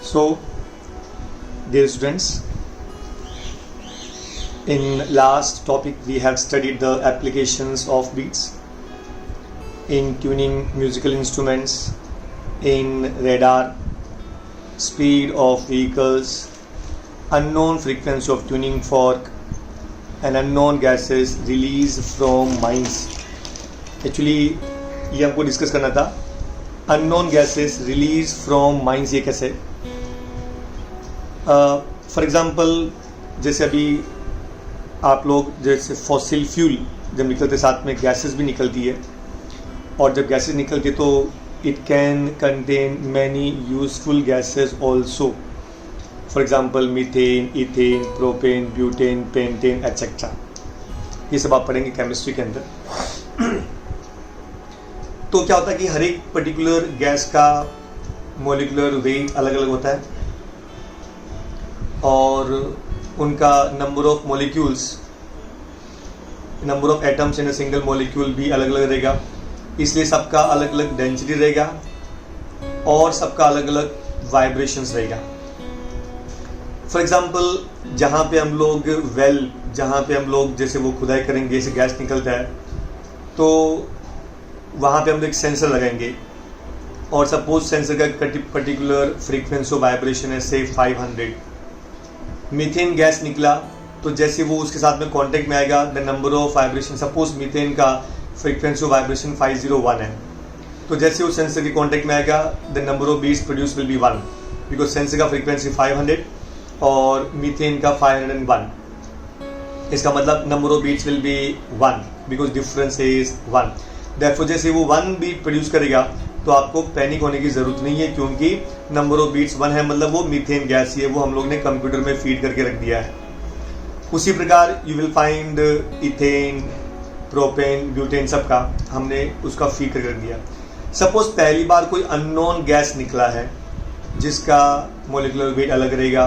So, dear students, in last topic we have studied the applications of beats in tuning musical instruments, in radar, speed of vehicles, unknown frequency of tuning fork, and unknown gases released from mines. Actually ये हमको discuss करना था, unknown gases released from mines ये कैसे. For example जैसे अभी आप लोग जैसे फॉसिल फ्यूल जब निकलते साथ में गैसेस भी निकलती है, और जब गैसेस निकलती है तो it can contain many useful gases also. For example methane, ethane, propane, butane, pentane etcetera. ये सब आप पढ़ेंगे केमिस्ट्री के अंदर. तो क्या होता है कि हर एक पर्टिकुलर गैस का मॉलिक्यूलर वेट अलग अलग होता है और उनका number of molecules, number of atoms in a single molecule भी अलग अलग रहेगा. इसलिए सबका अलग अलग डेंसिटी रहेगा और सबका अलग अलग वाइब्रेशंस रहेगा. फॉर एग्जांपल जहाँ पे हम लोग जहाँ पे हम लोग जैसे वो खुदाई करेंगे, जैसे गैस निकलता है तो वहाँ पे हम लोग एक सेंसर लगाएंगे और सपोज सेंसर का पर्टिकुलर फ्रीक्वेंसी ऑफ वाइब्रेशन है से 500. मीथेन गैस निकला तो जैसे वो उसके साथ में कांटेक्ट में आएगा, the number of vibration, suppose methane का फ्रीक्वेंसी ऑफ वाइब्रेशन 501 है, तो जैसे वो सेंसर के कांटेक्ट में आएगा the number of beats produce will be 1, because sensor का फ्रीक्वेंसी 500 और मीथेन का 501. इसका मतलब number of beats will be 1 because difference is 1. Therefore जैसे वो 1 बीट प्रोड्यूस करेगा तो आपको पैनिक होने की ज़रूरत नहीं है, क्योंकि नंबर ऑफ बीट्स 1 है, मतलब वो मीथेन गैस ही है, वो हम लोग ने कंप्यूटर में फीड करके रख दिया है. उसी प्रकार you will find ethane, propane, butane, सबका हमने उसका फीड करके रख दिया. सपोज पहली बार कोई अननोन गैस निकला है जिसका मॉलिक्यूलर वेट अलग रहेगा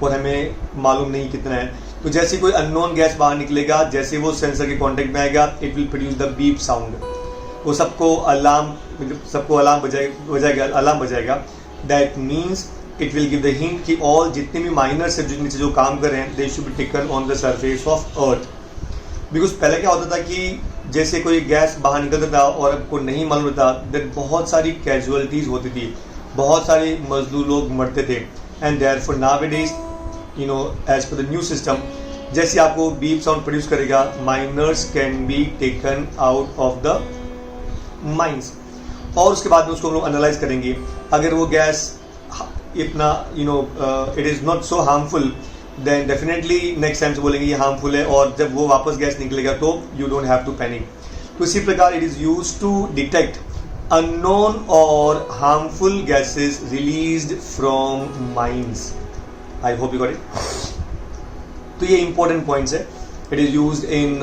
और हमें मालूम नहीं कितना है, तो जैसे कोई अननोन गैस बाहर निकलेगा, जैसे वो सेंसर के कांटेक्ट में आएगा, it will produce the beep sound. वो सबको अलार्म बजाएगा. That means it will give the hint कि ऑल जितने भी माइनर्स है जो नीचे जो काम कर रहे हैं, they should be taken on the surface of earth. Because पहले क्या होता था कि जैसे कोई गैस बाहर निकलता था और आपको नहीं मालूम था, दैट बहुत सारी कैजुअलिटीज होती थी, बहुत सारे मजदूर लोग मरते थे. And therefore nowadays as per the new system, जैसे आपको बीप साउंड प्रोड्यूस करेगा, miners can be taken out of the mines. और उसके बाद में उसको हम लोग एनालाइज करेंगे. अगर वो गैस इतना it is not so harmful, then definitely next time से बोलेंगे ये हार्मफुल है, और जब वो वापस गैस निकलेगा तो you don't have to panic. तो इसी प्रकार it is use to detect unknown और harmful gases released from mines. I hope you got it. तो ये इंपॉर्टेंट पॉइंट्स है. It is used in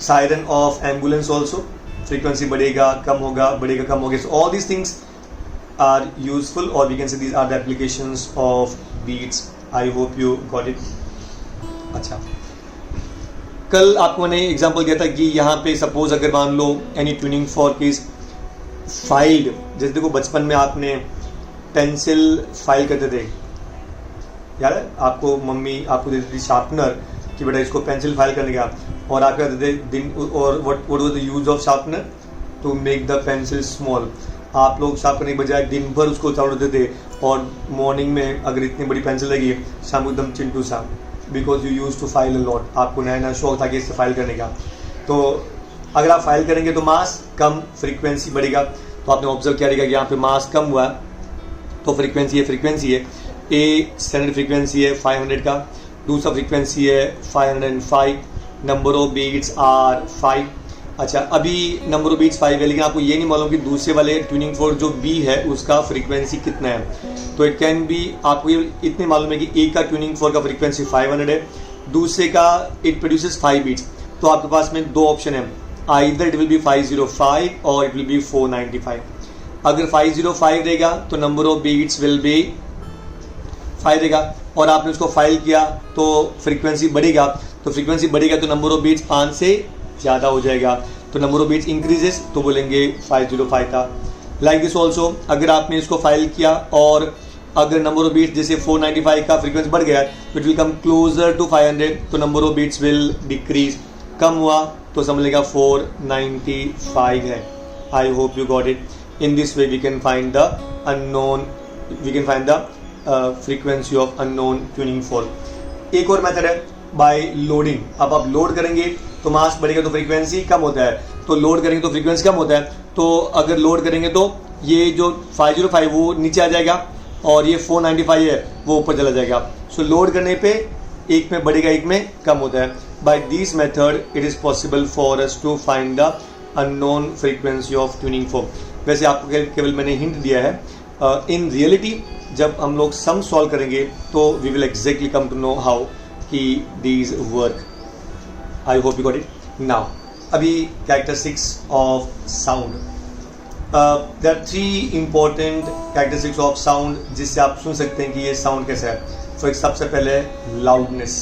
siren of ambulance also. Frequency बढ़ेगा कम होगा, बढ़ेगा कम होगा. So all these things are useful, or we can say these are the applications of beats. I hope you got it. अच्छा, कल आपको मैंने एग्जांपल दिया था कि यहाँ पे सपोज अगर मान लो any tuning fork is filed. जैसे देखो बचपन में आपने पेंसिल फाइल करते थे, याद है आपको, मम्मी आपको देती थी शार्पनर कि बेटा इसको पेंसिल फाइल करने का, और आप कहते थे दिन, और what was the use of sharpener, to make the pencil small. आप लोग शार्प करने के बजाय दिन भर उसको चलाते थे, और मॉर्निंग में अगर इतनी बड़ी पेंसिल लगी शाम को एकदम चिंटू सा, because you use to file a lot. आपको नया नया शौक था कि इससे फाइल करने का. तो अगर आप फाइल करेंगे तो मास कम, फ्रीक्वेंसी बढ़ेगा. तो आपने ऑब्जर्व किया रहेगा कि यहाँ पे मास कम हुआ तो फ्रीक्वेंसी है. ए स्टैंडर्ड फ्रीक्वेंसी है 500 का, दूसरा फ्रीक्वेंसी है 505, नंबर ऑफ बीट्स आर 5. अच्छा, अभी नंबर ऑफ बीट्स 5 है, लेकिन आपको ये नहीं मालूम कि दूसरे वाले ट्यूनिंग फोर्क जो बी है उसका फ्रीक्वेंसी कितना है. तो इट कैन बी, आपको ये इतने मालूम है कि एक का ट्यूनिंग फोर्क का फ्रीक्वेंसी 500 है, दूसरे का इट प्रोड्यूसेस 5 बीट्स. तो आपके पास में दो ऑप्शन है, आइदर इट विल बी 505 और इट विल बी 495. अगर 505 रहेगा तो number of beats will be 5 रहेगा, और आपने उसको फाइल किया तो फ्रीक्वेंसी बढ़ेगा. तो फ्रीक्वेंसी बढ़ेगा तो नंबर ऑफ बीट्स 5 से ज़्यादा हो जाएगा. तो नंबर ऑफ बीट्स इंक्रीजेस तो बोलेंगे 505 था. लाइक दिस ऑल्सो, अगर आपने इसको फाइल किया और अगर नंबर ऑफ बीट्स जैसे 495 का फ्रीक्वेंसी बढ़ गया तो it will come closer to 500, तो number of beats will decrease, कम हुआ तो समझ लेगा 495 है. I hope you got it. In this way we can find the unknown, we can find the frequency of unknown tuning fork. एक और method है बाय लोडिंग. अब आप लोड करेंगे तो मास बढ़ेगा तो फ्रीक्वेंसी कम होता है, तो लोड करेंगे तो फ्रीक्वेंसी कम होता है. तो अगर लोड करेंगे तो ये जो 505 वो नीचे आ जाएगा और ये 495 है वो ऊपर चला जाएगा. सो लोड करने पे एक में बढ़ेगा एक में कम होता है. By this method it is possible for us to find the unknown frequency of tuning fork. वैसे आपको केवल मैंने हिंट दिया है. इन रियलिटी जब हम लोग सम सॉल्व करेंगे तो we will exactly come to know how कि these work. I hope you got it. Now अभी characteristics of sound. There are 3 important characteristics of sound जिससे आप सुन सकते हैं कि ये साउंड कैसा है. फॉर सबसे पहले loudness.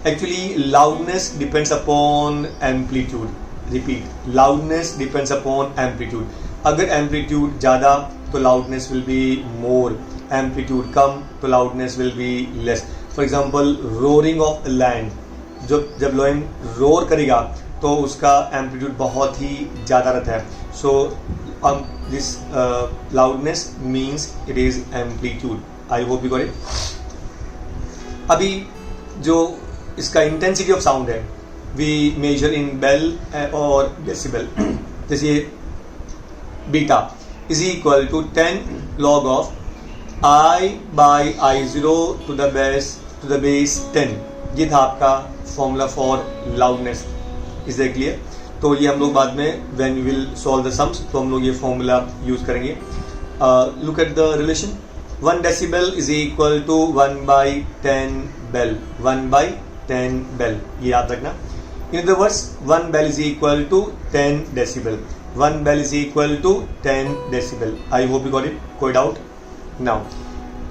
Actually loudness depends upon amplitude. Repeat, loudness depends upon amplitude. अगर एम्पलीट्यूड ज़्यादा तो loudness will be more, amplitude कम तो loudness will be less. For example roaring of land, जब लॉयन रोर करेगा तो उसका एम्पलीट्यूड बहुत ही ज़्यादा रहता है. So this loudness means it is amplitude. I hope you got it. अभी जो इसका इंटेंसिटी ऑफ साउंड है वी मेजर इन बेल और डेसिबल. जैसे beta is equal to 10 log of I by I0 to the base 10. ये था आपका formula for loudness. Is that clear? तो ये हम लोग बाद में when we will solve the sums तो हम लोग ये फॉर्मूला यूज करेंगे. Look at the relation. 1 decibel is equal to 1 by 10 bel. 1 by 10 bel, ये याद रखना. In other words 1 bel is equal to 10 decibel. 1 bel is equal to 10 decibel. I hope you got it. कोई doubt? Now,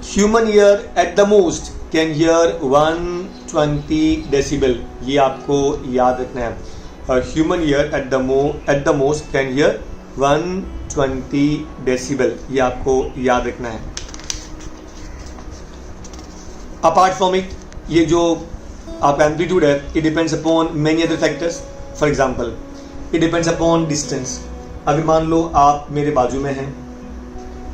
human ear at the most can hear 120 decibel. ये आपको याद रखना है. Human ear at the most can hear 120 decibel. ये आपको याद रखना है. Apart from it, ये जो आपका एम्पलीट्यूड है it depends upon many other factors. For example, it depends upon distance. अगर मान लो आप मेरे बाजू में हैं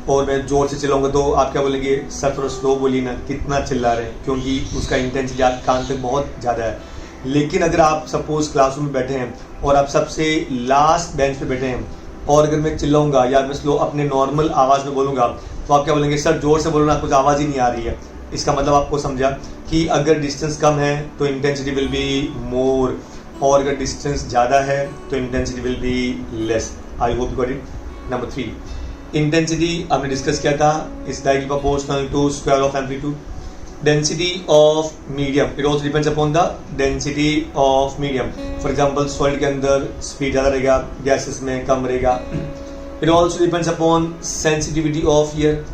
और मैं जोर से चिल्लाऊंगा तो आप क्या बोलेंगे, सर थोड़ा स्लो बोलिए ना, कितना चिल्ला रहे हैं, क्योंकि उसका इंटेंसिटी कान तक बहुत ज़्यादा है. लेकिन अगर आप सपोज क्लासरूम में बैठे हैं और आप सबसे लास्ट बेंच पे बैठे हैं और अगर मैं चिल्लाऊंगा या मैं स्लो अपने नॉर्मल आवाज़ में बोलूँगा तो आप क्या बोलेंगे, सर जोर से बोलो ना, कुछ आवाज़ ही नहीं आ रही है. इसका मतलब आपको समझा कि अगर डिस्टेंस कम है तो इंटेंसिटी विल बी मोर और अगर डिस्टेंस ज़्यादा है तो intensity will be less. I hope you got it. Number 3, intensity हमने डिस्कस किया था, is directly proportional to square of amplitude. Density of medium, it also depends upon the density of medium. For example solid के अंदर speed ज़्यादा रहेगा, gases में कम रहेगा. It also depends upon sensitivity of ear.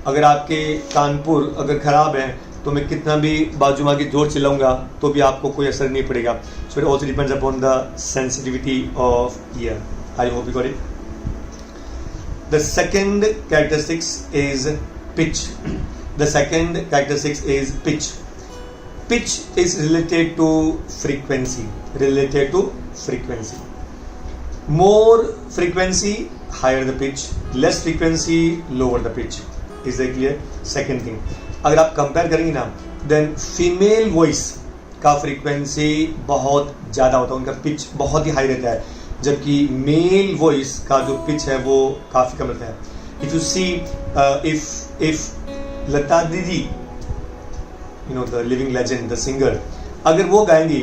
अगर आपके कानपुर अगर ख़राब है तो मैं कितना भी बाजू में आके जोर चिल्लाऊंगा तो भी आपको कोई असर नहीं पड़ेगा. So it also depends upon the sensitivity of year. I hope you got it. The second characteristics is pitch. The second characteristics is pitch. Pitch is related to frequency. Related to frequency. More frequency, higher the pitch. Less frequency, lower the pitch. Is that clear? Second thing. अगर आप compare करेंगे ना, then female voice का frequency बहुत ज़्यादा होता है, उनका pitch बहुत ही high रहता है, जबकि मेल वॉइस का जो पिच है वो काफ़ी कम रहता है. इफ़ यू सी इफ लता दीदी, you know the living legend, the singer, अगर वो गाएंगी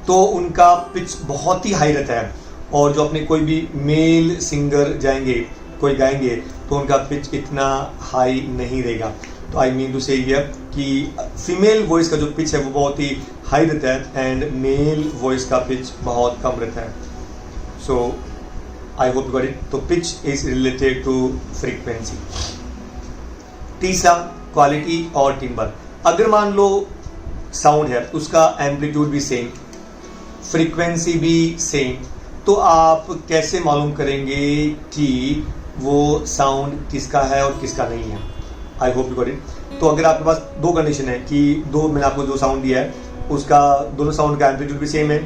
तो उनका पिच बहुत ही हाई रहता है. और जो अपने कोई भी मेल सिंगर जाएंगे, कोई गाएंगे तो उनका पिच इतना हाई नहीं रहेगा. तो आई मीन टू से हियर कि फीमेल वॉइस का जो पिच है वो बहुत ही हाई रहता है एंड मेल वॉइस का पिच बहुत कम रहता है. So I hope you got it. तो pitch is related to frequency. तीसरा, क्वालिटी और टिम्बर. अगर मान लो साउंड है उसका एम्पलीट्यूड भी सेम, फ्रीक्वेंसी भी सेम, तो आप कैसे मालूम करेंगे कि वो साउंड किसका है और किसका नहीं है। I hope you got it. तो अगर आपके पास दो कंडीशन है कि दो, मैंने आपको जो साउंड दिया है उसका दोनों साउंड का एम्पलीट्यूड भी सेम है,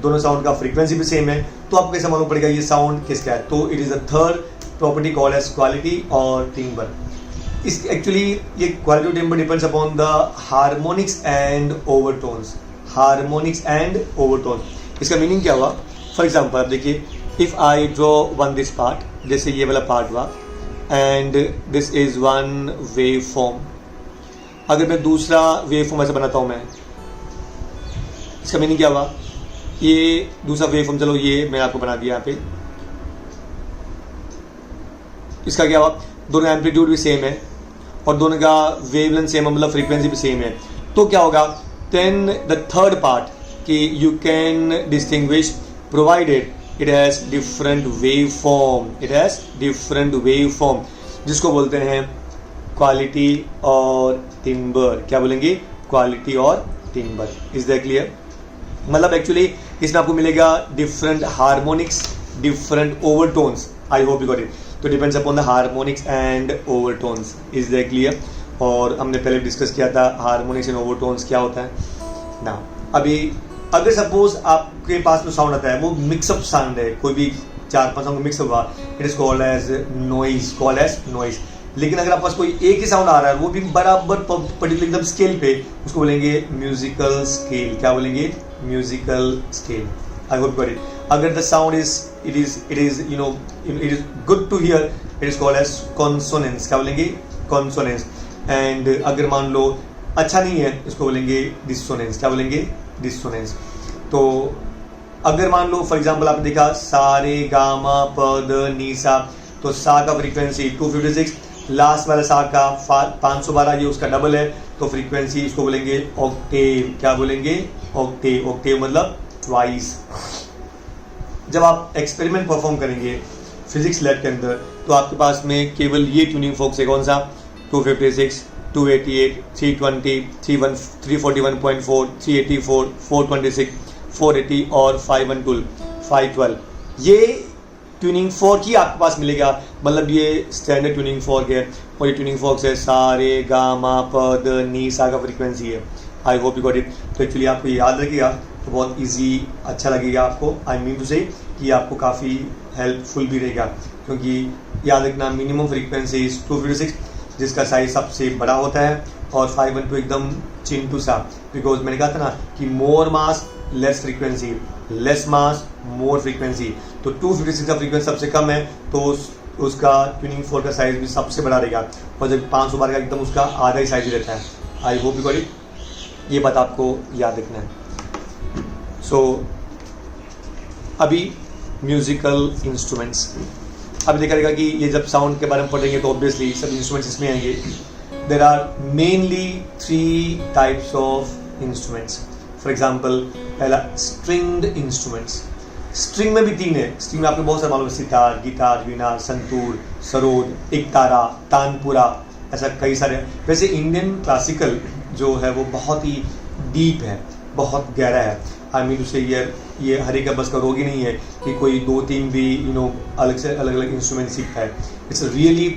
दोनों साउंड का फ्रीक्वेंसी भी सेम है, तो आपको कैसे मालूम पड़ेगा ये साउंड किसका है। तो it is the third property called as quality और टिम्बर। इस एक्चुअली ये क्वालिटी और timbre depends upon the harmonics and overtones. Harmonics and overtones, इसका मीनिंग क्या हुआ? फॉर एग्जाम्पल आप देखिए, if I draw one this part, जैसे ये वाला पार्ट हुआ, and this is one wave form. अगर मैं दूसरा वेव फॉर्म ऐसे बनाता हूँ मैं, इसका मीनिंग क्या हुआ? ये दूसरा वेव फॉर्म, चलो ये मैं आपको बना दिया यहाँ पे, इसका क्या हुआ? दोनों एम्पलीट्यूड भी सेम है और दोनों का वेवलेंथ सेम है, मतलब फ्रीक्वेंसी भी सेम है। तो क्या होगा? देन द थर्ड पार्ट कि you can distinguish provided it has different wave form, it has different wave form, जिसको बोलते हैं क्वालिटी और टिम्बर। क्या बोलेंगे? क्वालिटी और टिम्बर। Is that clear? मतलब एक्चुअली इसमें आपको मिलेगा different harmonics, different overtones. I hope you got it. तो depends upon the harmonics and overtones. Is that clear? और हमने पहले डिस्कस किया था हार्मोनिक्स एंड ओवरटोन्स क्या होता है ना। अभी अगर सपोज आपके पास जो साउंड आता है वो मिक्सअप साउंड है, कोई भी 4-5 साउंड मिक्स हुआ, it is called as noise, called as noise. लेकिन अगर आपके पास कोई एक ही साउंड आ रहा है वो भी बराबर पर्टिकुलर एकदम स्केल पे, उसको बोलेंगे म्यूजिकल स्केल। क्या बोलेंगे? Musical scale. I hope got it. अगर the sound is it is good to hear, it is called as consonance. क्या बोलेंगे? कॉन्सोनेंस। एंड अगर मान लो अच्छा नहीं है, इसको बोलेंगे डिसोनेंस। क्या बोलेंगे? डिसोनेंस। तो अगर मान लो फॉर एग्जांपल आपने देखा सा रे गा मा प द नी सा, तो सा का फ्रीक्वेंसी 256, लास्ट वाला सा का 512, ये उसका डबल है, तो फ्रीक्वेंसी इसको बोलेंगे ऑक्टेव। क्या बोलेंगे? ऑक्टेव। ऑक्टेव मतलब ट्वाइस। जब आप एक्सपेरिमेंट परफॉर्म करेंगे फिजिक्स लैब के अंदर, तो आपके पास में केवल ये ट्यूनिंग फोक्स है। कौन सा? 256, 288, 320, 341.4, 384, 426, 480 और 512। ये ट्यूनिंग फोर्क ही आपके पास मिलेगा। मतलब ये स्टैंडर्ड ट्यूनिंग फोर्क है और ये ट्यूनिंग फोर्क है सा रे गा मा प द नी सा का फ्रीक्वेंसी है। I hope you got it. तो एक्चुअली आपको याद रखिएगा तो बहुत इजी, अच्छा लगेगा आपको। आई मीन टू से कि आपको काफ़ी हेल्पफुल भी रहेगा, क्योंकि याद रखना मिनिमम फ्रीक्वेंसी इज 256, जिसका साइज सबसे बड़ा होता है, और 512 एकदम चिंटू सा, बिकॉज मैंने कहा था ना कि मोर मास लेस फ्रीक्वेंसी, लेस मास मोर फ्रीक्वेंसी। तो 256 का फ्रीक्वेंसी सबसे कम है, तो उसका ट्यूनिंग फोर्क का साइज भी सबसे बड़ा रहेगा, और जब 512 का एकदम उसका आधा ही साइज रहता है। I hope you got it. ये बात आपको याद रखना है। सो अभी म्यूजिकल इंस्ट्रूमेंट्स, अभी देखा जाएगा कि ये जब साउंड के बारे में पढ़ेंगे तो ऑब्वियसली सब इंस्ट्रूमेंट्स इसमें आएंगे। There are mainly 3 types of instruments. For example पहला स्ट्रिंग्ड इंस्ट्रूमेंट्स। स्ट्रिंग में भी 3 है। स्ट्रिंग में आपको बहुत सारे मालूम है, सितार, गिटार, वीणा, संतूर, सरोद, एकतारा, तानपुरा, ऐसा कई सारे। वैसे इंडियन क्लासिकल जो है वो बहुत ही डीप है, बहुत गहरा है। आई मीन उसे ये हर एक बस का रोग ही नहीं है कि कोई 2-3 भी अलग से अलग अलग इंस्ट्रूमेंट सीखता है। It's really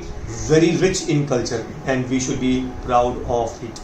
very rich in culture and we should be proud of it.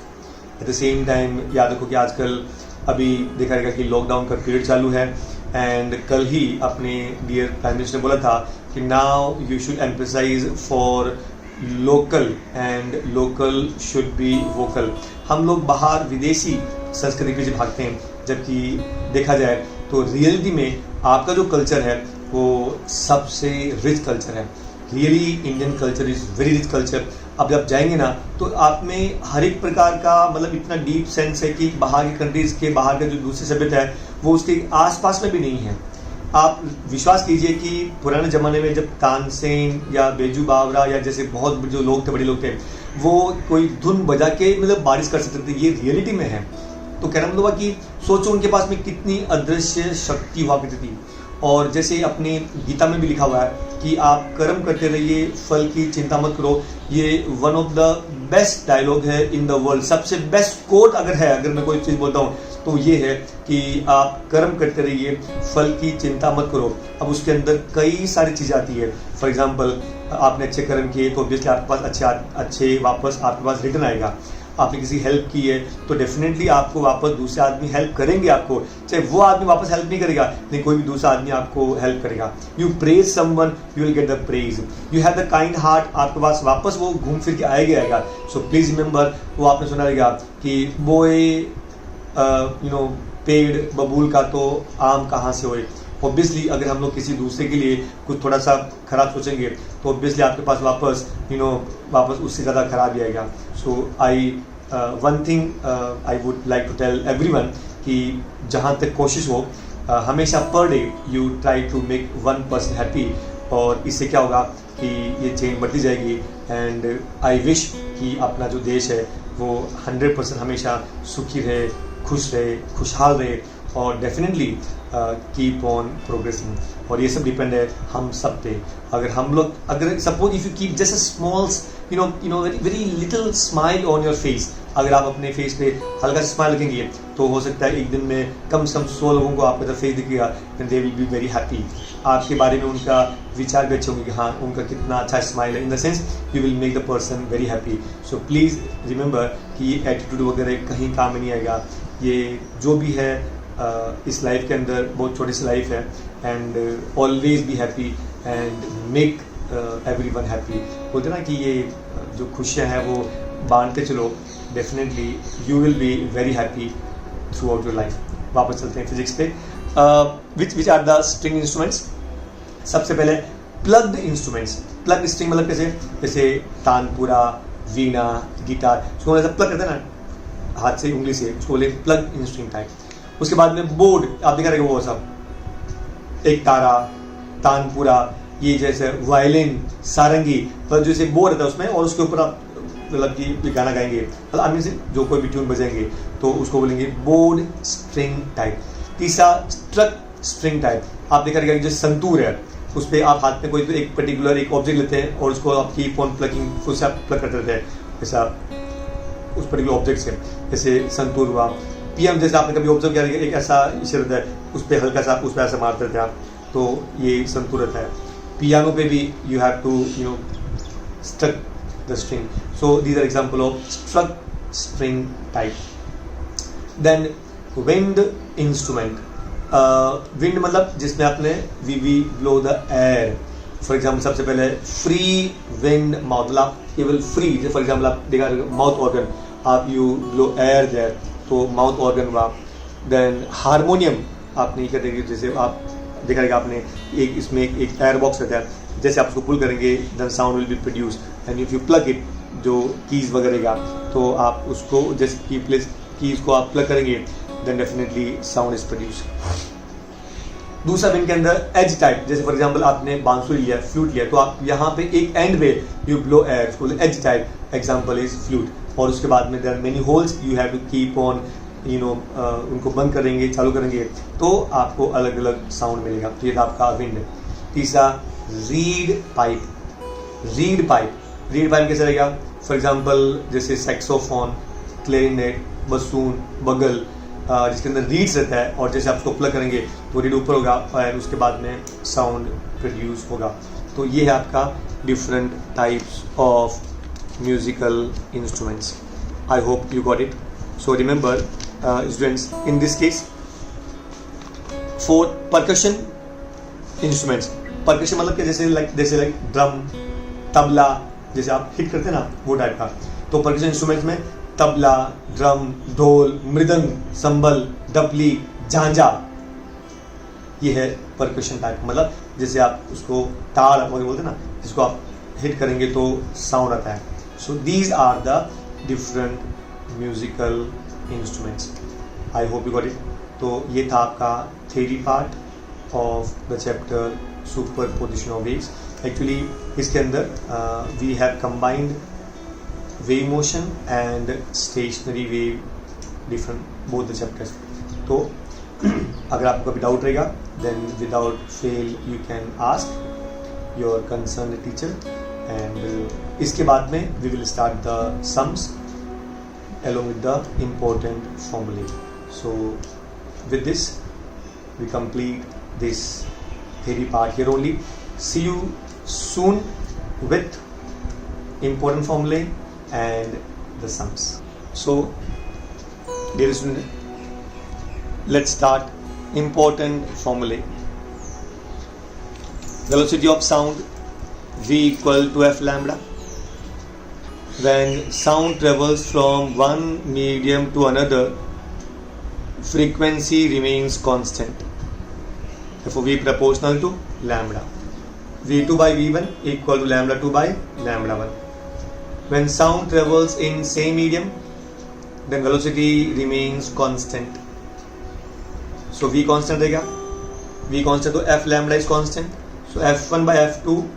At the same time याद रखो कि आजकल अभी देखा जाएगा कि लॉकडाउन का पीरियड चालू है, एंड कल ही अपने डियर प्राइम मिनिस्टर ने बोला था कि now you should emphasize for local and local should be vocal. हम लोग बाहर विदेशी संस्कृति के पीछे भागते हैं, जबकि देखा जाए तो रियलिटी में आपका जो कल्चर है वो सबसे रिच कल्चर है। Really Indian culture is very rich culture. अब जब जाएंगे ना तो आप में हर एक प्रकार का मतलब इतना डीप सेंस है कि बाहर की कंट्रीज़ के बाहर का जो दूसरी सभ्यता है वो उसके आसपास में भी नहीं है। आप विश्वास कीजिए कि पुराने ज़माने में जब तानसेन या बेजू बावरा या जैसे बहुत जो लोग थे, बड़े लोग थे, वो कोई धुन बजा के मतलब बारिश कर सकते थे। ये रियलिटी में है। तो कहना मतलब हुआ कि सोचो उनके पास में कितनी अदृश्य शक्ति हुआ करती थी। और जैसे अपने गीता में भी लिखा हुआ है कि आप कर्म करते रहिए, फल की चिंता मत करो। ये one of the best dialogue है इन द वर्ल्ड। सबसे बेस्ट कोट अगर मैं कोई चीज़ बोलता हूँ तो ये है कि आप कर्म करते रहिए, फल की चिंता मत करो। अब उसके अंदर कई सारी चीज़ें आती है। फॉर एग्जाम्पल आपने अच्छे कर्म किए तो ऑब्वियसली आपके पास अच्छे वापस आपके पास रिटर्न आएगा। आपने किसी हेल्प की है तो डेफिनेटली आपको वापस दूसरे आदमी हेल्प करेंगे आपको, चाहे वो आदमी वापस हेल्प नहीं करेगा लेकिन कोई भी दूसरा आदमी आपको हेल्प करेगा। You praise someone you will get the praise, you have the kind heart, आपके पास वापस वो घूम फिर के आएगा आएगा। सो प्लीज रिमेंबर, वो आपने सुना रहेगा कि बोए पेड़ बबूल का तो आम कहाँ से होए। ऑब्वियसली अगर हम लोग किसी दूसरे के लिए कुछ थोड़ा सा खराब सोचेंगे तो ऑब्वियसली आपके पास वापस वापस उससे ज़्यादा खराब ही आएगा। So one thing I would like to tell everyone कि जहाँ तक कोशिश हो हमेशा per day you try to make one person happy, और इससे क्या होगा कि ये चेन बढ़ती जाएगी। एंड आई विश कि अपना जो देश है वो 100% हमेशा सुखी रहे, खुश रहे, खुशहाल रहे, और डेफिनेटली कीप ऑन प्रोग्रेसिंग। और ये सब डिपेंड है हम सब पे। अगर suppose if you keep just a small very little smile on your face, अगर आप अपने फेस पे हल्का सा स्माइल रखेंगे तो हो सकता है एक दिन में कम से कम 100 लोगों को आपका फेस दिखेगा and they will be very happy. आपके बारे में उनका विचार भी अच्छे होंगे कि हाँ उनका कितना अच्छा स्माइल है, in the sense you will make the person very happy. So please remember कि ये एटीट्यूड वगैरह कहीं काम में नहीं आएगा। ये जो भी है इस लाइफ के अंदर बहुत छोटी सी लाइफ है, and always be happy and make everyone happy. बोलते ना कि ये जो खुशियाँ हैं वो बांटते चलो, definitely you will be very happy throughout your life. वापस चलते हैं फिजिक्स पे। Which are the string instruments. सबसे पहले प्लग्ड इंस्ट्रूमेंट्स। प्लग्ड स्ट्रिंग मतलब जैसे तानपुरा, वीणा, गिटार, उसको ऐसा प्लग करते हैं ना हाथ से, उंगली से, उसको बोले प्लग इंस्ट्रूमेंट टाइप। उसके बाद में बोर्ड, आप देखा रहेगा वो सब, एक तारा, तानपुरा, ये जैसे वायलिन, सारंगी, पर जैसे बोर्ड रहता है उसमें, और उसके ऊपर आप मतलब कि गाना गाएंगे, मतलब आदमी से जो कोई भी ट्यून बजाएंगे तो उसको बोलेंगे बोर्ड स्ट्रिंग टाइप। तीसरा स्ट्रक स्ट्रिंग टाइप। आप देखा रहेगा जो संतूर है उस पर आप हाथ में कोई एक पर्टिकुलर एक ऑब्जेक्ट लेते हैं और उसको आप कीप ऑन प्लगिंग, उससे आप प्लग करते रहते हैं ऐसा उस पर्टिकुलर ऑब्जेक्ट से, जैसे संतूर हुआ। पीएम जैसे आपने कभी ऑब्जर्व किया एक ऐसा इशे रहता है उस पर हल्का सा उस पर ऐसा मारते थे आप, तो ये संतूर रहता है। पियानो पे भी you have to struck the string. So these are example of struck string type. Then wind instrument. Wind मतलब जिसमें आपने we blow the air. For example सबसे पहले फ्री विंड माउथ, मतलब आप केवल फ्री, फॉर एग्जाम्पल आप देखा माउथ ऑर्गन, आप यू ब्लो एयर देयर तो माउथ ऑर्गन हुआ। देन हारमोनियम आप नहीं करते, जैसे आप देखा रहेगा आपने एक इसमें एक एयर बॉक्स रहता है, जैसे आप उसको पुल करेंगे then sound will be produce, and if you plug it जो कीज वगैरह का, तो आप उसको जैसे कीज को आप प्लग करेंगे then definitely sound is produce. दूसरा विंड के अंदर एज टाइप, जैसे फॉर एग्जांपल आपने बांसुरी लिया, फ्लूट लिया, तो आप यहाँ पे एक एंड पे यू ब्लो एयर, उसको edge type, example is flute. और उसके बाद में there are many holes, you have to keep on उनको बंद करेंगे चालू करेंगे तो आपको अलग अलग साउंड मिलेगा। तो ये था आपका विंड। तीसरा रीड पाइप। रीड पाइप कैसे रहेगा? फॉर एग्जांपल जैसे सैक्सोफोन, क्लैरिनेट, बसून, बगल, जिसके अंदर रीड्स रहता है, और जैसे आप उसको प्लग करेंगे तो रीड ऊपर होगा और उसके बाद में साउंड प्रोड्यूस होगा। तो ये है आपका different types of musical instruments. I hope you got it. So remember students, in this case four percussion instruments. Percussion मतलब कि जैसे लाइक ड्रम, तबला, जैसे आप हिट करते हैं ना वो टाइप का। तो परकशन इंस्ट्रूमेंट्स में तबला, ड्रम, ढोल, मृदंग, संबल, डपली, झांझा, ये है परकशन टाइप। मतलब जैसे आप उसको ताड़ बोलते हैं ना, जिसको आप हिट करेंगे तो साउंड आता है। So these are the different musical instruments. I hope you got it. तो ये था आपका theory part of the chapter superposition of waves. Actually इसके अंदर we have combined wave motion and stationary wave, different both the chapters. तो अगर आपको कभी डाउट रहेगा then without fail you can ask your concerned teacher, and इसके बाद में we will start the sums along with the important formulae. So with this we complete this theory part here only. See you soon with important formulae and the sums. So dear student, let's start important formulae. Velocity of sound v equal to f lambda. When sound travels from one medium to another, frequency remains constant. Therefore, V proportional to lambda. V2 by V1 equal to lambda 2 by lambda 1. When sound travels in same medium, then velocity remains constant. So V constant रहेगा. V constant तो F lambda is constant. So F1 by F2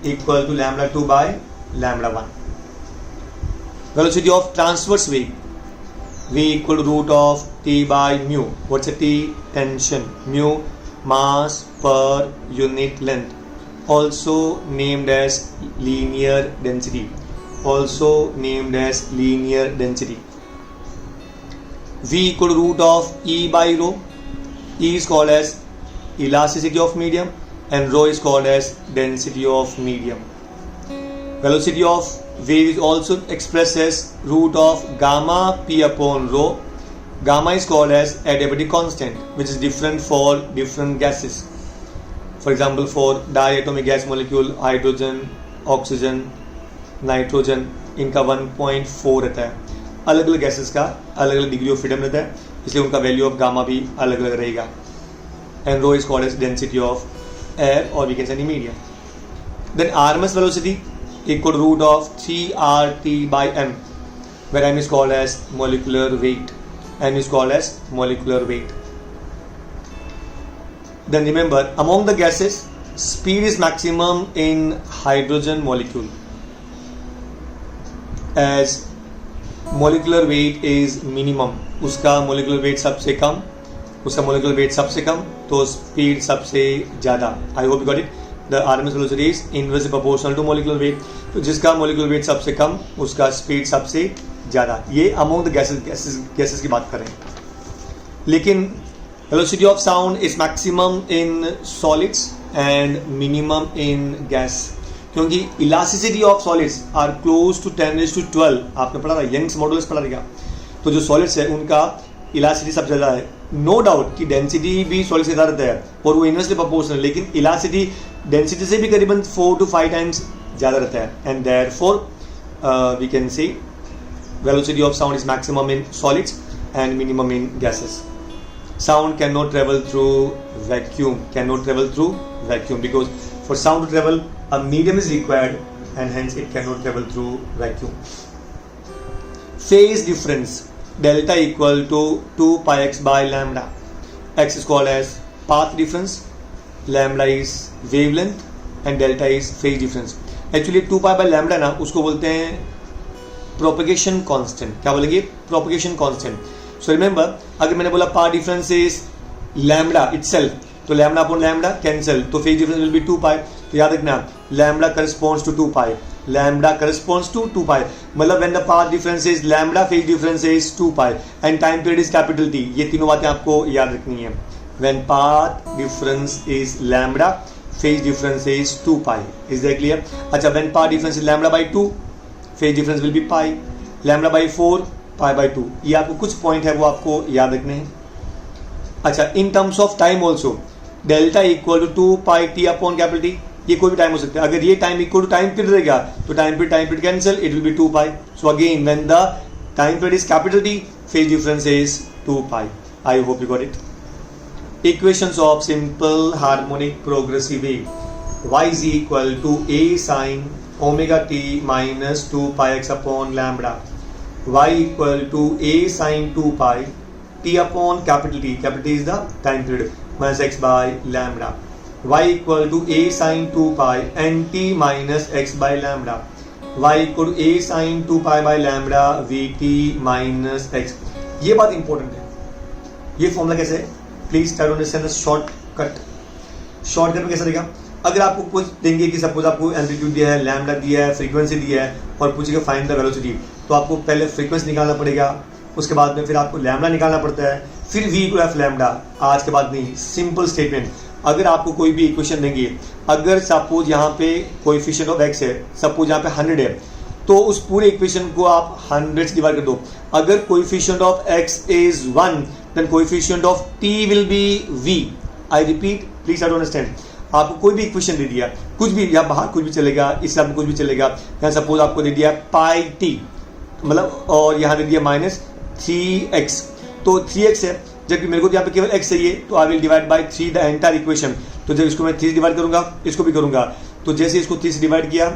equal to lambda 2 by lambda 1. Velocity of transverse wave V equal to root of T by mu. What's a T? Tension. Mu, mass per unit length. Also named as linear density. Also named as linear density. V equal to root of E by rho. E is called as elasticity of medium and rho is called as density of medium. Velocity of wave is also expressed as root of gamma p upon rho. Gamma is called as adiabatic constant, which is different for different gases. For example, for diatomic gas molecule, hydrogen, oxygen, nitrogen, इनका 1.4 रहता है. अलग अलग gases का अलग अलग degree of freedom रहता है, इसलिए उनका वैल्यू ऑफ गामा भी अलग अलग रहेगा. And rho is called as density of air और we can say medium. Then RMS velocity equal to root of 3RT by m, where m is called as molecular weight. M is called as molecular weight. Then remember, among the gases, speed is maximum in hydrogen molecule, as molecular weight is minimum. उसका molecular weight सबसे कम, उसका molecular weight सबसे कम, तो speed सबसे ज़्यादा. I hope you got it. The RMS velocity is inversely proportional to molecular weight. तो जिसका molecular weight सबसे कम उसका speed सबसे ज़्यादा. ये among the gases की बात करें. लेकिन velocity of sound is maximum in solids and minimum in gas. क्योंकि elasticity of solids are close to 10⁻12. आपने पढ़ा था, यंग्स मॉडुलस पढ़ा रहेगा. तो जो solids है उनका इलास्टिसिटी सबसे ज़्यादा है. नो डाउट कि डेंसिटी भी सॉलिड से ज़्यादा रहता है और वो इनवर्सली प्रोपोर्शनल, लेकिन इलास्टिसिटी डेंसिटी से भी करीबन 4 to 5 टाइम्स ज़्यादा रहता है. And therefore we can say velocity of sound is maximum in solids and minimum in gases. Sound cannot travel through vacuum. Because for sound to travel, a medium is required, and hence it cannot travel through vacuum. Phase difference delta equal to 2 pi x by lambda. X is called as path difference, lambda is wavelength, and delta is phase difference. Actually 2 pi by lambda ना उसको बोलते हैं propagation constant. क्या बोलेंगे? Propagation constant. So remember, अगर मैंने बोला path difference is lambda itself, तो लैम्बडा अपॉन लैम्बडा कैंसिल, तो phase difference will be 2 pi. तो याद रखना, lambda corresponds to 2 pi, lambda corresponds to 2 pi. मतलब when the path difference is lambda, phase difference is 2 pi and time period is capital T. ये तीनों बातें आपको याद रखनी है. When path difference is lambda, phase difference is 2 pi. Is that clear? अच्छा, when path difference is lambda by 2, phase difference will be pi, lambda by 4, pi by 2. ये आपको कुछ पॉइंट है वो आपको याद रखने हैं. अच्छा, in terms of time also, delta equal to 2 pi T upon capital T. ये कोई भी टाइम हो सकता है. अगर ये time equal to time period रहेगा तो time period cancel, it will be 2 pi. So again when the time period is capital T, phase difference is 2 pi. I hope you got it. Equations of simple harmonic progressive wave. y is equal to a sin omega t minus 2 pi x upon lambda. Y equal to a sin 2 pi t upon capital T. Capital T is the time period, minus x by lambda. Y equal to a sin 2 pi and t minus x by lambda. Y equal to a sin 2 pi by lambda vt minus x. ये बात important है. ये formula कैसे है? Please try to understand the shortcut. Shortcut में कैसे रहेगा? अगर आपको कुछ देंगे कि सपोज आपको एम्पलीट्यूड दिया है, लैम्बडा दिया है, फ्रीक्वेंसी दिया है और पूछेगा फाइंड द वेलोसिटी, तो आपको पहले फ्रीक्वेंसी निकालना पड़ेगा, उसके बाद में फिर आपको लैम्बडा निकालना पड़ता है, फिर v इक्वल एफ लैम्बडा. आज के बाद नहीं, सिंपल स्टेटमेंट अगर आपको कोई भी इक्वेशन देंगे, अगर सपोज यहाँ पे कोएफिशिएंट ऑफ x है, सपोज यहाँ पे 100 है, तो उस पूरे इक्वेशन को आप 100 से डिवाइड कर दो. अगर coefficient of x is 1 then coefficient of t will be v. I repeat, please try to understand. आपको कोई भी इक्वेशन दे दिया, कुछ भी, यहाँ बाहर कुछ भी चलेगा, इस में कुछ भी चलेगा. यहाँ सपोज आपको दे दिया पाई टी, मतलब, और यहाँ दे दिया -3x, तो 3x है, जबकि मेरे को यहाँ पे केवल x चाहिए, तो I will divide by 3 the entire equation. तो जब इसको मैं 3 से डिवाइड करूंगा, इसको भी करूंगा, तो जैसे इसको 3 से डिवाइड किया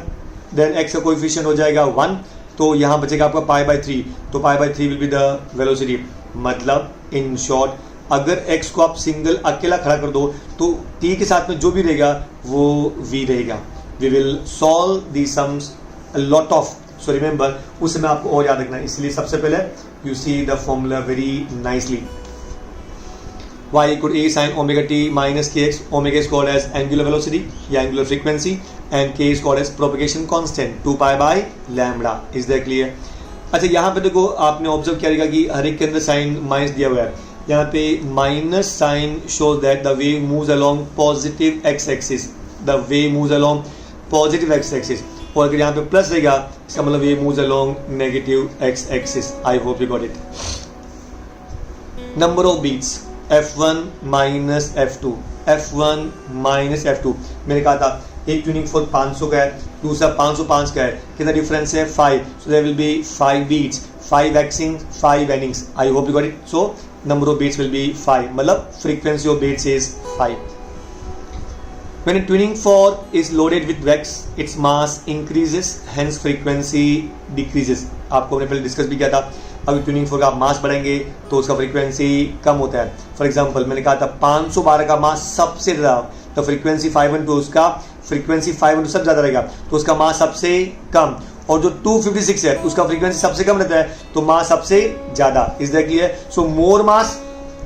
देन x का कोएफिशिएंट हो जाएगा 1, तो यहाँ बचेगा आपका π/3, तो π/3 विल बी द वेलोसिटी. मतलब इन शॉर्ट, अगर x को आप सिंगल अकेला खड़ा कर दो तो t के साथ में जो भी रहेगा वो v रहेगा. We will solve the sums a lot of, so remember, उस समय आपको और याद रखना है. इसलिए सबसे पहले you see the formula very nicely. y equal a sin omega t minus kx. Omega is called as angular velocity या angular frequency and k is called as propagation constant 2 pi by lambda. Is that clear? अच्छा, यहाँ पे देखो, आपने observe किया रहेगा कि हर एक के अंदर साइन माइनस दिया हुआ है. यहाँ पे minus sign shows that the wave moves along positive X axis. The wave moves along positive X axis. और अगर यहाँ पे प्लस रहेगा, इसका मतलब wave moves along negative X axis. I hope you got it. Number of beats F1 minus F2, F1 minus F2. मैंने कहा था एक ट्यूनिंग फोर्क 500 का है, दूसरा 505 का है. कितना डिफरेंस है? 5. So there will be 5 beats, 5 axing, 5 endings. I hope you got it. So number of beats will be 5, मतलब frequency of beats is 5. When a tuning fork is loaded with wax, its mass increases, hence frequency decreases. आपको हमने पहले discuss भी किया था. अगर tuning fork आप मास बढ़ाएंगे तो उसका फ्रीक्वेंसी कम होता है. फॉर एग्जांपल मैंने कहा था 512 का मास सबसे ज़्यादा, तो फ्रीक्वेंसी 512, उसका फ्रीक्वेंसी 512 सबसे ज़्यादा रहेगा, तो उसका मास सबसे कम. और जो 256 है उसका फ्रीक्वेंसी सबसे कम रहता है, तो मास सबसे ज़्यादा. Is that clear? So more mass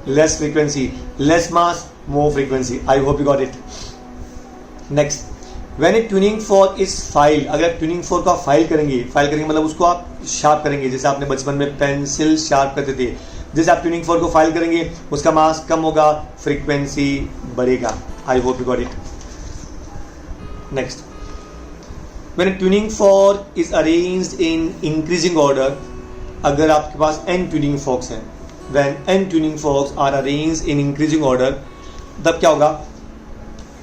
less frequency, less mass more frequency. I hope you got it. Next, when a tuning fork is file. अगर आप ट्यूनिंग फोर्क को आप फाइल करेंगे मतलब उसको आप शार्प करेंगे, जैसे आपने बचपन में पेंसिल शार्प करते थे. जैसे आप ट्यूनिंग फोर्क को फाइल करेंगे उसका मास कम होगा, फ्रीक्वेंसी बढ़ेगा. I hope you got it. Next, when a tuning fork is arranged in increasing order. अगर आपके पास n ट्यूनिंग फोर्क्स हैं, व्हेन n tuning forks are arranged in increasing order, तब क्या होगा?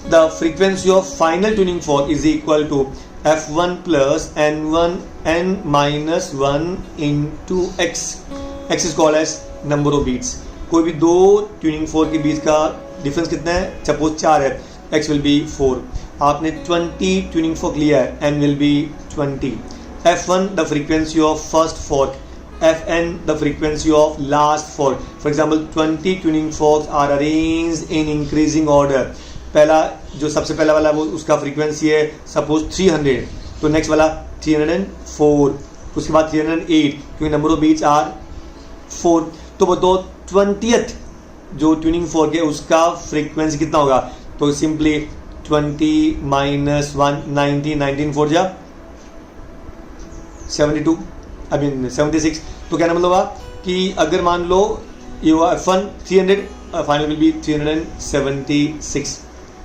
The frequency of final tuning fork is equal to F1 plus N1 N minus 1 into X. X is called as number of beats. कोई भी दो tuning fork के बीच का difference कितना है? सपोज 4 है, X will be 4. आपने 20 ट्यूनिंग फोर्क लिया है, N will be 20. F1 the frequency of first fork, Fn the frequency of last fork. For example, 20 tuning forks are arranged in increasing order. पहला जो सबसे पहला वाला वो उसका फ्रीक्वेंसी है सपोज 300, तो नेक्स्ट वाला 304, उसके बाद 308, क्योंकि नंबर ऑफ बीट्स आर 4. तो बताओ 20th जो ट्यूनिंग फोर्क है उसका फ्रीक्वेंसी कितना होगा? तो सिंपली 20 माइनस 1, 19 4 जा 72, आई मीन 76. तो क्या मतलब हुआ कि अगर मान लो ये हुआ F1 300, final will be 376.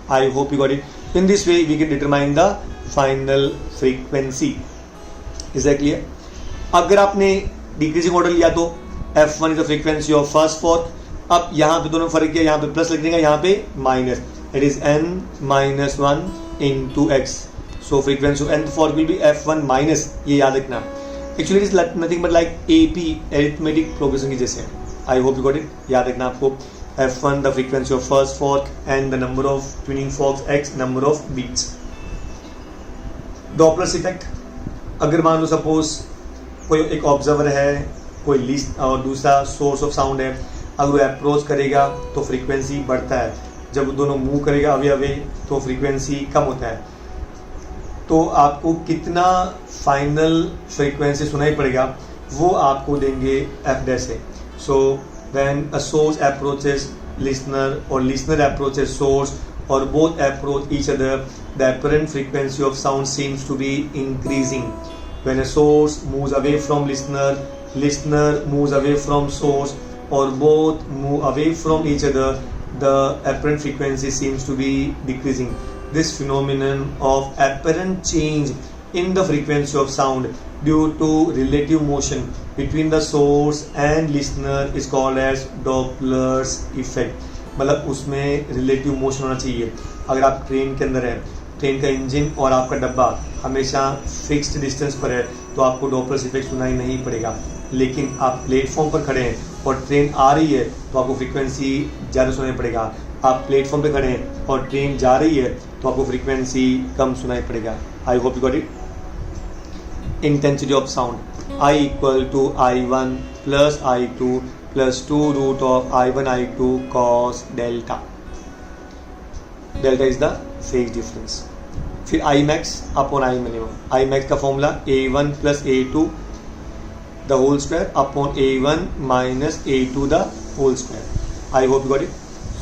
I hope you got it. In this way we can determine the final frequency. Is that clear? अगर आपने डिक्रीजिंग ऑर्डर लिया तो F1 is the frequency of first fork. अब यहाँ पे दोनों फर्क किया, यहाँ पे प्लस लिख देंगे, यहाँ पे minus. It is n minus 1 into x. So frequency of nth fork will be F1 minus. ये याद रखना. Actually it is nothing but like AP, arithmetic progression की जैसे. I hope you got it. याद रखना आपको. F1 the frequency of first fork and the number of tuning forks, X number of beats. Doppler's effect. अगर मान लो suppose कोई एक observer है, कोई लिस्ट और दूसरा सोर्स ऑफ साउंड है, अगर वो अप्रोच करेगा तो फ्रीक्वेंसी बढ़ता है, जब दोनों मूव करेगा अवे अवे तो फ्रीक्वेंसी कम होता है. तो आपको कितना फाइनल फ्रीक्वेंसी सुनाई पड़ेगा वो आपको देंगे F डैश से. सो when a source approaches listener or listener approaches source or both approach each other, the apparent frequency of sound seems to be increasing. When a source moves away from listener, listener moves away from source, or both move away from each other, the apparent frequency seems to be decreasing. This phenomenon of apparent change in the frequency of sound due to relative motion between the source and listener is called as Doppler's effect. मतलब उसमें relative motion होना चाहिए. अगर आप train के अंदर है, train का इंजन और आपका डब्बा हमेशा फिक्स्ड डिस्टेंस पर है तो आपको डॉपलर्स इफेक्ट सुनाई नहीं पड़ेगा. लेकिन आप प्लेटफॉर्म पर खड़े हैं और ट्रेन आ रही है तो आपको फ्रीक्वेंसी ज़्यादा सुनाई पड़ेगा. आप प्लेटफॉर्म पे खड़े हैं और ट्रेन जा रही है तो आपको फ्रीक्वेंसी कम सुनाई पड़ेगा. I hope you got it. Intensity of sound I equal to I1 plus I2 plus 2 root of I1 I2 cos delta. Delta is the phase difference. फिर I max upon I minimum. I max का formula A1 plus A2 the whole square upon A1 minus A2 the whole square. I hope you got it.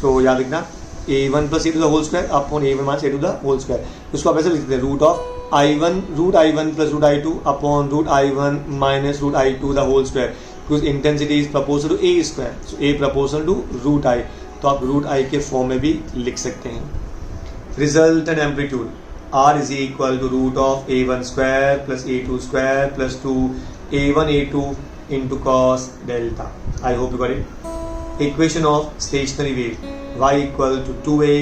So याद रखना A1 plus A2 the whole square upon A1 minus A2 the whole square. उसको आप ऐसे लिख देते हैं root of I1 plus root I2 upon root I1 minus root I2 the whole square. Because intensity is proportional to A square, so A proportional to root I. तो आप root I के form में भी लिख सकते हैं. Resultant amplitude R is equal to root of A1 square plus A2 square plus 2 A1 A2 into cos delta. I hope you got it. Equation of stationary wave y equal to 2a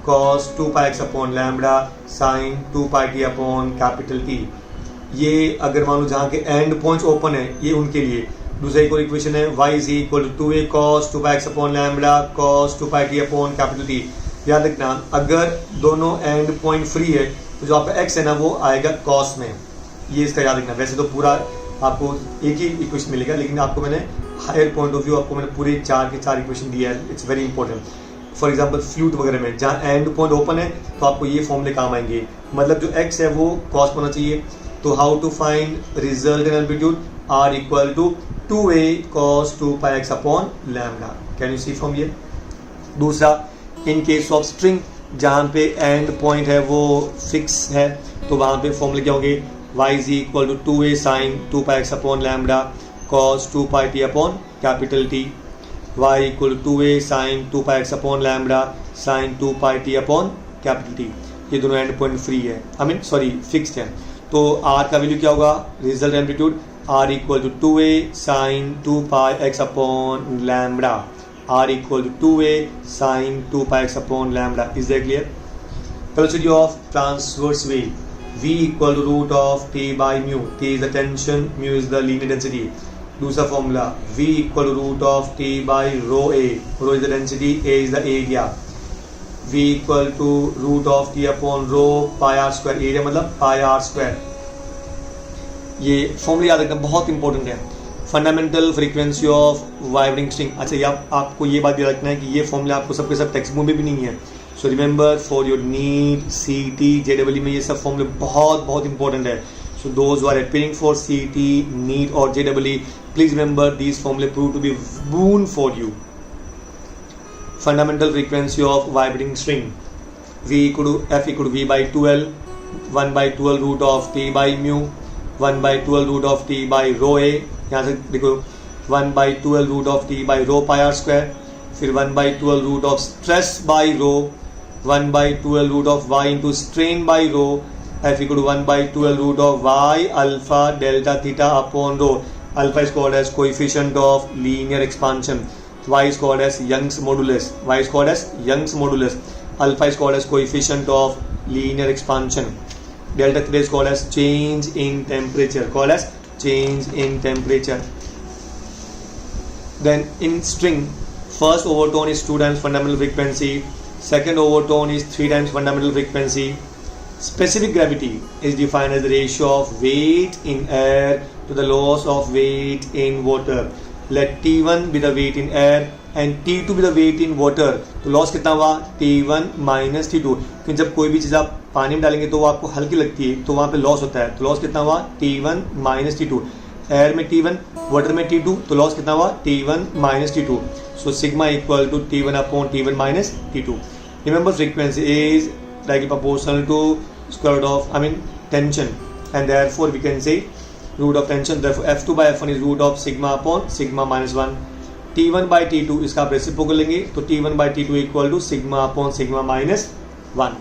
cos 2 pi x upon lambda sin 2 pi t upon capital T. ये अगर मान लो जहाँ के and points open है ये उनके लिए. दूसरा एक और इक्वेशन है y is equal to 2a cos 2 pi x upon lambda cos 2 pi t upon capital T. याद रखना अगर दोनों एंड पॉइंट फ्री है तो जो आपका x है ना वो आएगा कॉस में. ये इसका याद रखना. वैसे तो पूरा आपको एक ही इक्वेशन मिलेगा लेकिन आपको मैंने हायर पॉइंट ऑफ व्यू आपको मैंने पूरे 4 के 4 इक्वेशन दिया है. It's very important. For example flute वगैरह में जहाँ एंड पॉइंट ओपन है तो आपको ये फॉर्मूले काम आएंगे. मतलब जो x है वो कॉस होना चाहिए. तो how to find resultant amplitude R equal to 2a cos 2 pi x upon lambda. Can you see from ये. दूसरा इन केस ऑफ स्ट्रिंग जहाँ पे एंड पॉइंट है वो फिक्स है तो वहाँ पे फॉर्मूले क्या होंगे. y is equal to 2a sine 2 pi x upon lambda cos 2 pi t upon capital T. y equal to 2a sine 2 pi x upon lambda sine 2 pi t upon capital T. ये दोनों and point free है, I mean sorry fixed है. तो r का value क्या होगा. Result amplitude r equal to 2a sine 2 pi x upon lambda. R equal to 2a sin 2 pi x upon lambda. Is that clear? Velocity of transverse wave v equal to root of t by mu. T is the tension, mu is the linear density. दूसरा formula v equal to root of t by rho a. Rho is the density, a is the area. v equal to root of t upon rho pi r square. area मतलब pi r square. ये formula याद रखना बहुत important है. Fundamental frequency of vibrating string. अच्छा ये आपको ये बात याद रखना है कि ये फॉर्मूला आपको सबके सब टेक्स्ट बुक में भी नहीं है. सो remember for your NEET CT JEE में ये सब फॉर्मूले बहुत बहुत इंपॉर्टेंट है. So those who are appearing for CT NEET और JEE प्लीज रिमेंबर दीज फॉर्मूले prove to be boon for you. Fundamental frequency of vibrating string F equal to V by 12 1 by 12 root of t by mu 1 by 12 root of t by rho a. यहाँ से देखो 1 by 12 root of t by rho pi r square. फिर 1 by 12 root of stress by rho 1 by 12 root of y into strain by rho. F equal to 1 by 12 root of y alpha delta theta upon rho. Alpha is called as coefficient of linear expansion. Y is called as Young's modulus. Y is called as Young's modulus. Alpha is called as coefficient of linear expansion. Delta theta is called as change in temperature. Called as change in temperature. Then in string, first overtone is 2 times fundamental frequency. Second overtone is 3 times fundamental frequency. Specific gravity is defined as the ratio of weight in air to the loss of weight in water. Let T1 be the weight in air and T2 be the weight in water. तो loss कितना हुआ T1 minus T2. क्योंकि जब कोई भी चीज़ आप पानी में डालेंगे तो वो आपको हल्की लगती है तो वहाँ पे लॉस होता है. तो लॉस कितना हुआ T1 माइनस T2. एयर में T1 वाटर में T2 तो लॉस कितना हुआ T1 minus T2. So sigma equal to T1 upon T1 minus T2. Remember frequency is directly proportional to square root of tension and therefore we can say root of tension. Therefore F2 by F1 is root of sigma upon sigma minus 1. T1 by T2 इसका आप reciprocal लेंगे तो T1 by T2 equal to sigma upon sigma minus 1.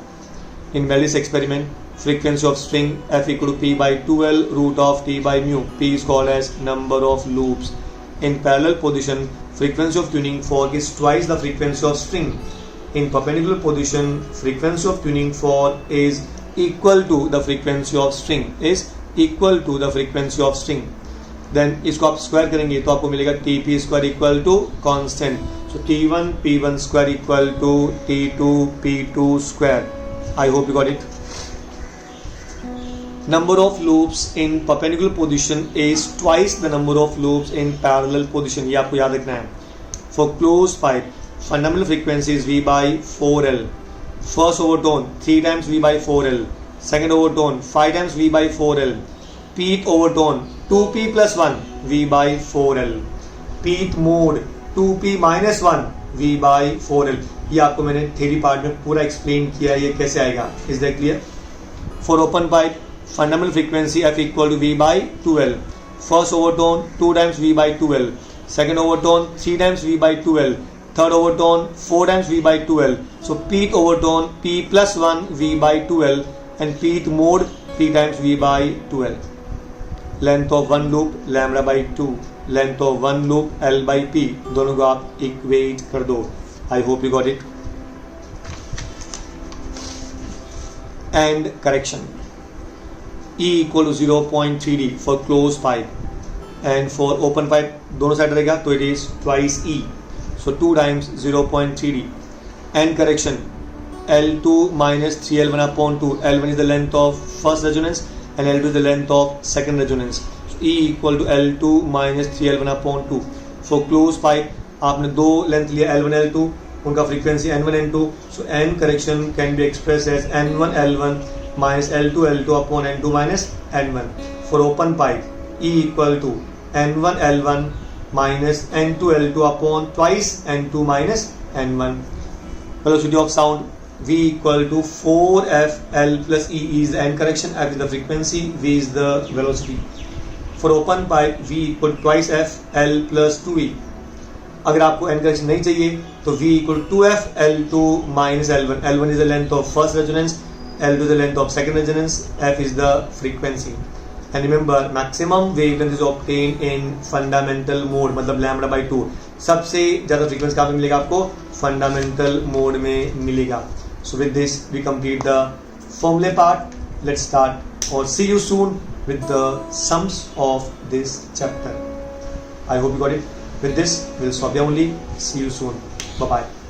In Wallis experiment frequency of string f equal to p by 2l root of t by mu. P is called as number of loops. In parallel position, frequency of tuning fork is twice the frequency of string. In perpendicular position, frequency of tuning fork is equal to the frequency of string. Is equal to the frequency of string. Then इसको आप square करेंगे तो आपको मिलेगा TP square equal to constant. So T1 P1 square equal to T2 P2 square. I hope you got it. Number of loops in perpendicular position is twice the number of loops in parallel position. ये आपको याद रखना है. For closed pipe, fundamental frequency is V by 4L. First overtone 3 times V by 4L. Second overtone 5 times V by 4L. Peak overtone 2P plus 1 V by 4L. Peak mode 2P minus 1 V by 4L. ये आपको मैंने theory part में पूरा explain किया ये कैसे आएगा. Is that clear? For open pipe, fundamental frequency f equal to V by 2L. First overtone 2 times V by 2L. Second overtone 3 times V by 2L. Third overtone 4 times V by 2L. So peak overtone P plus 1 V by 2L and peak mode P times V by 2L. Length of one loop lambda by 2. Length of one loop L by P. दोनों को आप equate कर दो. I hope you got it. And correction. E equal to 0.3D for closed pipe and for open pipe दोनों side रहेगा तो it is twice E, so 2 times 0.3D. And correction, L2 minus 3L1 upon 2. L1 is the length of first resonance and L2 is the length of second resonance. So E equal to L2 minus 3L1 upon 2. For closed pipe आपने दो length लिया L1 L2, उनका frequency N1 N2. So N correction can be expressed as N1 L1 minus L2 L2 upon N2 minus N1. For open pipe, E equal to N1 L1 minus N2 L2 upon twice N2 minus N1. Velocity of sound, V equal to 4F L plus E is the N correction, F is the frequency, V is the velocity. For open pipe, V equal to twice F L plus 2E. अगर आपको N correction नहीं चाहिए तो V equal to 2F L2 minus L1. L1 is the length of first resonance, L2 is the length of second resonance, F is the frequency. And remember, maximum wavelength is obtained in fundamental mode, मतलब lambda by 2. सबसे ज़्यादा frequency कहाँ पे मिलेगा आपको? Fundamental mode में मिलेगा. So with this we complete the formula part. Let's start or see you soon with the sums of this chapter. I hope you got it. With this we'll stop here only. See you soon. Bye bye.